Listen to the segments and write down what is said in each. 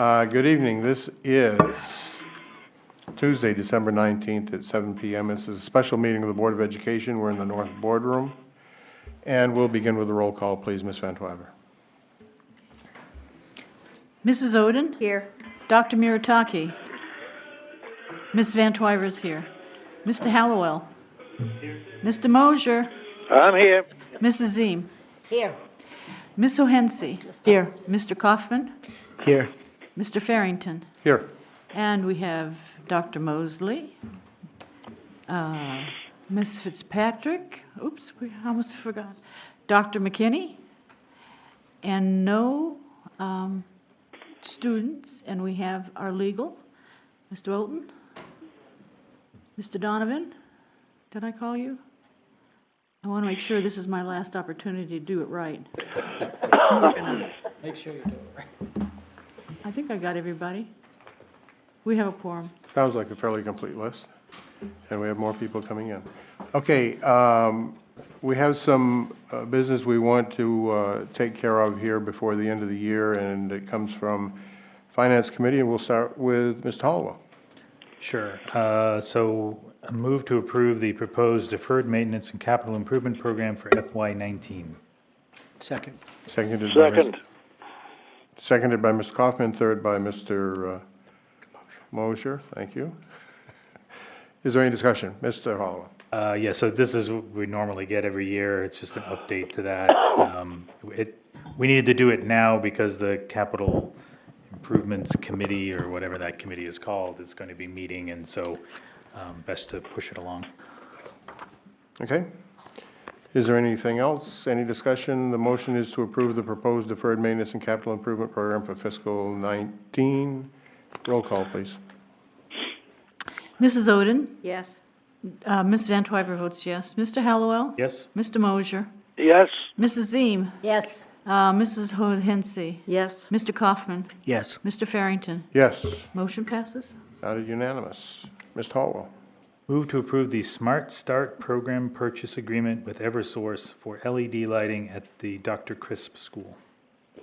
Good evening. This is Tuesday, December 19th at 7 p.m. This is a special meeting of the Board of Education. We're in the North Boardroom. And we'll begin with a roll call, please, Ms. Van Twyver. Mrs. Oden? Here. Dr. Murataki? Ms. Van Twyver is here. Mr. Hallowell? Mr. Mosier? I'm here. Mrs. Ziem? Here. Ms. O'Hensey? Here. Mr. Kaufman? Here. Mr. Farrington? Here. And we have Dr. Mosley, Ms. Fitzpatrick, oops, we almost forgot, Dr. McKinney, and no students, and we have our legal, Mr. Olton, Mr. Donovan, did I call you? I want to make sure this is my last opportunity to do it right. Make sure you do it right. I think I got everybody. We have a quorum. Sounds like a fairly complete list. And we have more people coming in. Okay, we have some business we want to take care of here before the end of the year, and it comes from Finance Committee, and we'll start with Mr. Hollowell. Sure. So a move to approve the proposed deferred maintenance and capital improvement program for FY19. Second. Seconded Second. Seconded by Mr. Kaufman, third by Mr. Mosier. Thank you. Is there any discussion? Mr. Hollowell. Yeah, so this is what we normally get every year. It's just an update to that. We needed to do it now because the capital improvements committee, or whatever that committee is called, is going to be meeting, and so best to push it along. Okay. Is there anything else? Any discussion? The motion is to approve the proposed deferred maintenance and capital improvement program for fiscal 19. Roll call, please. Mrs. Oden? Yes. Ms. Van Twyver votes yes. Mr. Hallowell? Yes? Mr. Mosier? Yes. Mrs. Ziem? Yes. Mrs. O'Hensey? Yes. Mr. Kaufman? Yes. Mr. Farrington? Yes. Motion passes. Sounded unanimous. Mr. Hallwell. Move to approve the Smart Start program purchase agreement with Eversource for LED lighting at the Dr. Crisp School.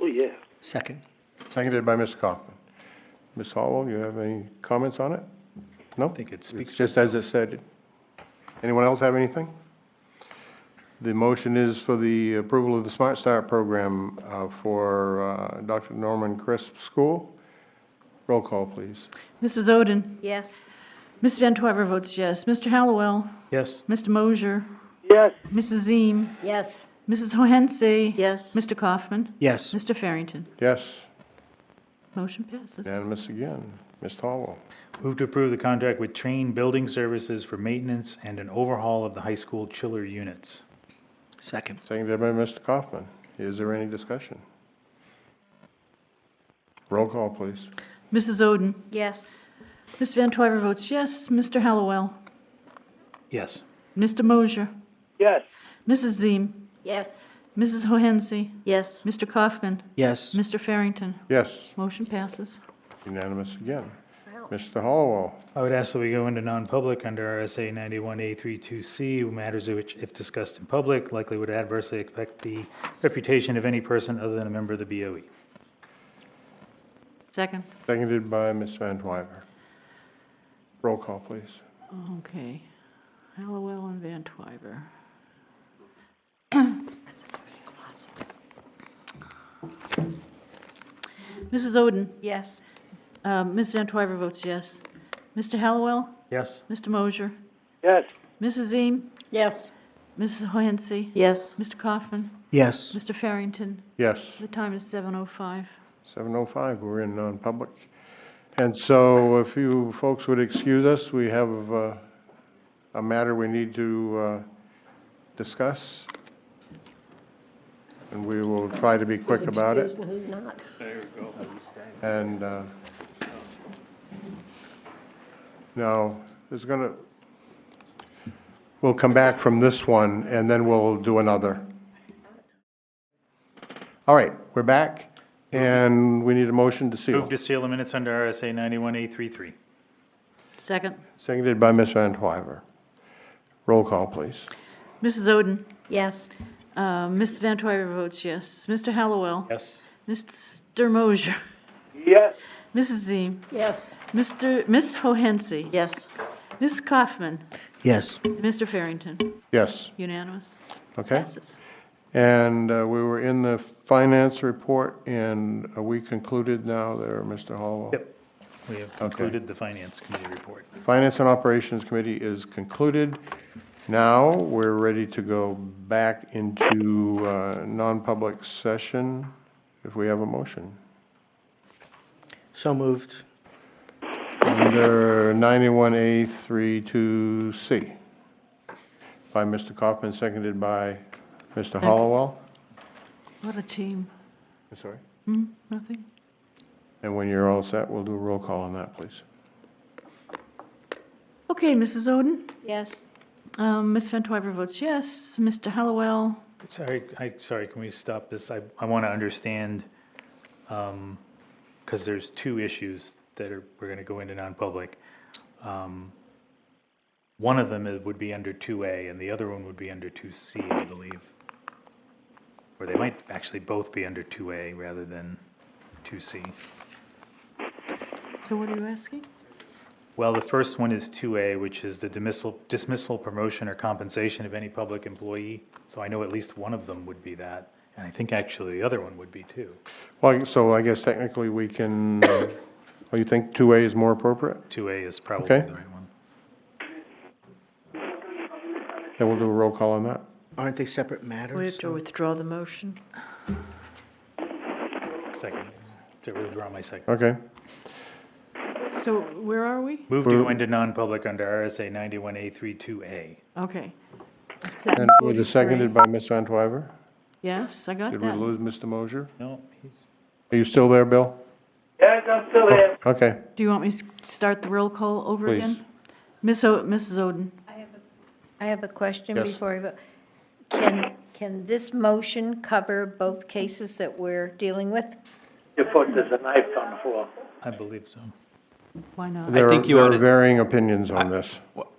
Oh, yeah. Second. Seconded by Mr. Kaufman. Mr. Hallwell, you have any comments on it? No? I think it speaks It's just as it said. Anyone else have anything? The motion is for the approval of the Smart Start program for Dr. Norman Crisp School. Roll call, please. Mrs. Oden? Yes. Ms. Van Twyver votes yes. Mr. Hallowell? Yes? Mr. Mosier? Yes. Mrs. Ziem? Yes. Mrs. O'Hensey? Yes. Mr. Kaufman? Yes. Mr. Farrington? Yes. Motion passes. Unanimous again. Mr. Hallwell. Move to approve the contract with Train Building Services for maintenance and an overhaul of the high school chiller units. Second. Seconded by Mr. Kaufman. Is there any discussion? Roll call, please. Mrs. Oden? Yes. Ms. Van Twyver votes yes. Mr. Hallowell? Yes. Mr. Mosier? Yes. Mrs. Ziem? Yes. Mrs. O'Hensey? Yes. Mr. Kaufman? Yes. Mr. Farrington? Yes. Motion passes. Unanimous again. Mr. Hallwell. I would ask that we go into non-public under RSA 91A32C, matters which, if discussed in public, likely would adversely affect the reputation of any person other than a member of the BOE. Second. Seconded by Ms. Van Twyver. Roll call, please. Okay. Hallowell and Van Twyver. Mrs. Oden? Yes. Ms. Van Twyver votes yes. Mr. Hallowell? Yes? Mr. Mosier? Yes. Mrs. Ziem? Yes. Mrs. O'Hensey? Yes. Mr. Kaufman? Yes. Mr. Farrington? Yes. The time is 7:05. 7:05, we're in non-public. And so if you folks would excuse us, we have a matter we need to discuss. And we will try to be quick about it. Who's not? And no, there's going to, we'll come back from this one and then we'll do another. All right, we're back and we need a motion to seal. Move to seal the minutes under RSA 91A33. Second. Seconded by Ms. Van Twyver. Roll call, please. Mrs. Oden? Yes. Ms. Van Twyver votes yes. Mr. Hallowell? Yes? Mr. Mosier? Yes. Mrs. Ziem, Yes. Miss Hohensie, Yes. Ms. Kaufman, Yes. Mr. Farrington. Yes, Unanimous. okay. Passes. And we were in the finance report, and are we concluded now there, Mr. Hollowell? Yep. We have concluded the Finance Committee report. Finance and Operations Committee is concluded. Now, we're ready to go back into non-public session, if we have a motion. So moved. Under 91A32C, by Mr. Kaufman, seconded by Mr. Hollowell. What a team. I'm sorry. Nothing? And when you're all set, we'll do a roll call on that, please. Okay, Mrs. Oden? Yes. Ms. Van Twyver votes yes. Mr. Hallowell? Sorry, can we stop this? I want to understand, because there's two issues that we're going to go into non-public. One of them would be under 2A, and the other one would be under 2C, I believe. Or they might actually both be under 2A rather than 2C. So what are you asking? Well, the first one is 2A, which is the dismissal, promotion, or compensation of any public employee. So I know at least one of them would be that, and I think actually the other one would be too. Well, so I guess technically we can, well, you think 2A is more appropriate? 2A is probably Okay. the right one. Then we'll do a roll call on that. Aren't they separate matters? We have to withdraw the motion. Second, to withdraw my second. Okay. So where are we? Move to go into non-public under RSA 91A32A. Okay. It's And was it 7:43. seconded by Ms. Van Twyver? Yes, I got Did we that. lose Mr. Mosier? No, he's, Are you still there, Bill? Yes, I'm still here. Okay. Do you want me to start the roll call over Please. again? Mrs. Oden? I have a question Yes. before we vote. Can this motion cover both cases that we're dealing with? Your foot, there's a knife on the floor. I believe so. Why not? There think are- you there ought are to- varying opinions on this. Well,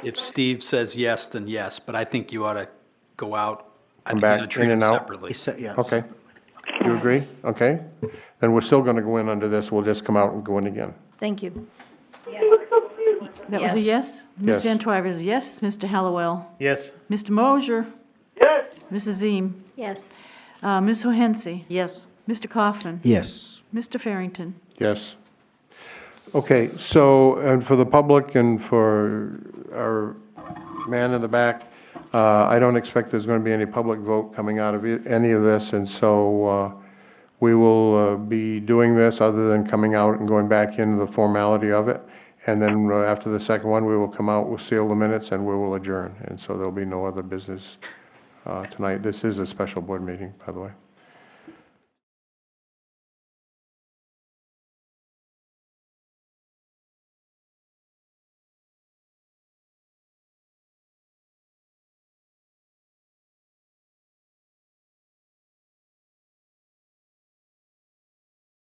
if Steve says yes, then yes, but I think you ought to go out. I Come think you're back gonna treat in and them out? separately. Yes. Okay. You agree? Okay. Then we're still going to go in under this. We'll just come out and go in again. Thank you. That was a yes? Ms. Yes. Van Twyver is yes. Mr. Hallowell? Yes, Mr. Mosier? Yes. Mrs. Ziem? Yes. Ms. Hohensie? Yes. Mr. Kaufman? Yes. Mr. Farrington? Yes. Okay, so, and for the public and for our man in the back, I don't expect there's going to be any public vote coming out of any of this, and so we will be doing this other than coming out and going back into the formality of it. And then after the second one, we will come out, we'll seal the minutes, and we will adjourn. And so there'll be no other business tonight. This is a special board meeting, by the way.